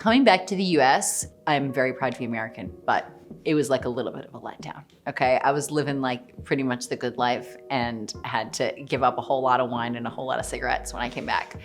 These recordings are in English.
Coming back to the US, I'm very proud to be American, but it was like a little bit of a letdown, okay? I was living like pretty much the good life and had to give up a whole lot of wine and a whole lot of cigarettes when I came back.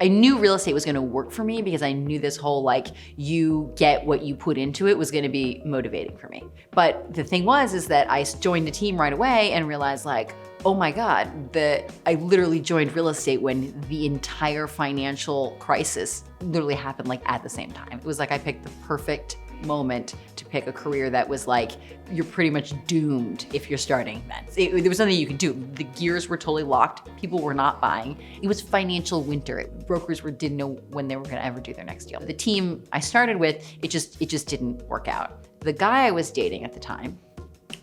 I knew real estate was gonna work for me because I knew this whole like, you get what you put into it was gonna be motivating for me. But the thing is that I joined a team right away and realized like, oh my God, I literally joined real estate when the entire financial crisis literally happened like at the same time. It was like I picked the perfect moment to pick a career that was like, you're pretty much doomed if you're starting then. There was nothing you could do. The gears were totally locked. People were not buying. It was financial winter. Brokers didn't know when they were gonna ever do their next deal. The team I started with, it just didn't work out. The guy I was dating at the time,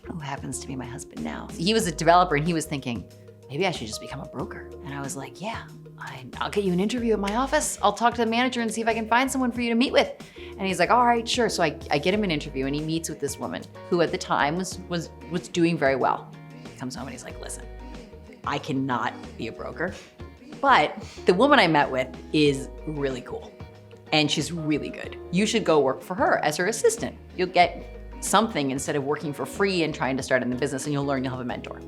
who happens to be my husband now, he was a developer and he was thinking, maybe I should just become a broker. And I was like, yeah, I'll get you an interview at my office. I'll talk to the manager and see if I can find someone for you to meet with. And he's like, all right, sure. So I get him an interview and he meets with this woman who at the time was doing very well. He comes home and he's like, listen, I cannot be a broker, but the woman I met with is really cool and she's really good. You should go work for her as her assistant. You'll get something instead of working for free and trying to start in the business, and you'll learn, you'll have a mentor.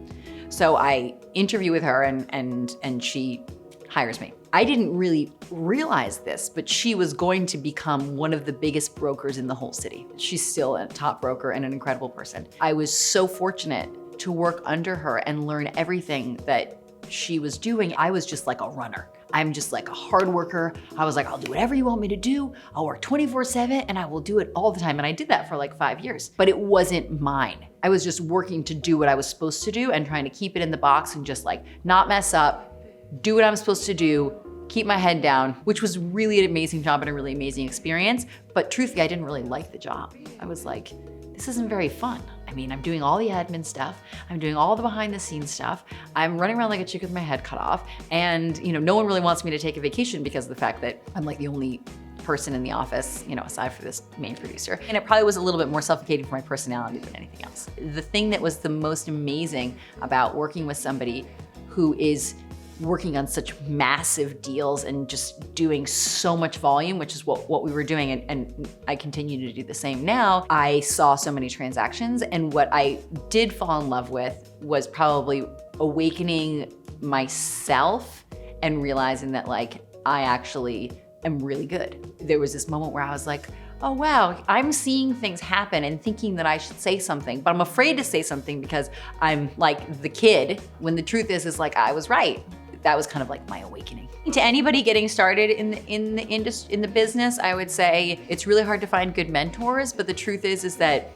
So I interview with her and she hires me. I didn't really realize this, but she was going to become one of the biggest brokers in the whole city. She's still a top broker and an incredible person. I was so fortunate to work under her and learn everything that she was doing. I was just like a runner. I'm just like a hard worker. I was like, I'll do whatever you want me to do. I'll work 24/7 and I will do it all the time. And I did that for like 5 years, but it wasn't mine. I was just working to do what I was supposed to do and trying to keep it in the box and just like not mess up, do what I'm supposed to do, keep my head down, which was really an amazing job and a really amazing experience. But truthfully, I didn't really like the job. I was like, this isn't very fun. I mean, I'm doing all the admin stuff. I'm doing all the behind the scenes stuff. I'm running around like a chick with my head cut off. And no one really wants me to take a vacation because of the fact that I'm like the only person in the office, aside from this main producer. And it probably was a little bit more suffocating for my personality than anything else. The thing that was the most amazing about working with somebody who is working on such massive deals and just doing so much volume, which is what we were doing, and I continue to do the same now. I saw so many transactions, and what I did fall in love with was probably awakening myself and realizing that like, I actually am really good. There was this moment where I was like, oh wow, I'm seeing things happen and thinking that I should say something, but I'm afraid to say something because I'm like the kid, when the truth is like, I was right. That was kind of like my awakening. To anybody getting started in the business, I would say it's really hard to find good mentors, but the truth is that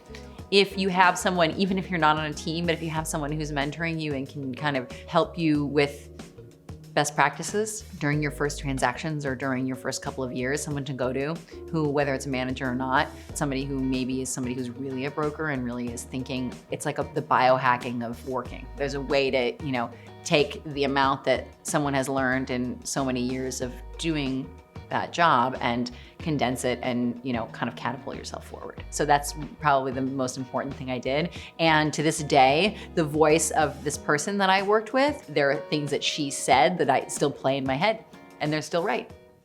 if you have someone, even if you're not on a team, but if you have someone who's mentoring you and can kind of help you with best practices during your first transactions or during your first couple of years, someone to go to who, whether it's a manager or not, somebody who maybe is somebody who's really a broker and really is thinking, it's like the biohacking of working. There's a way to, take the amount that someone has learned in so many years of doing that job and condense it and, kind of catapult yourself forward. So that's probably the most important thing I did. And to this day, the voice of this person that I worked with, there are things that she said that I still play in my head, and they're still right.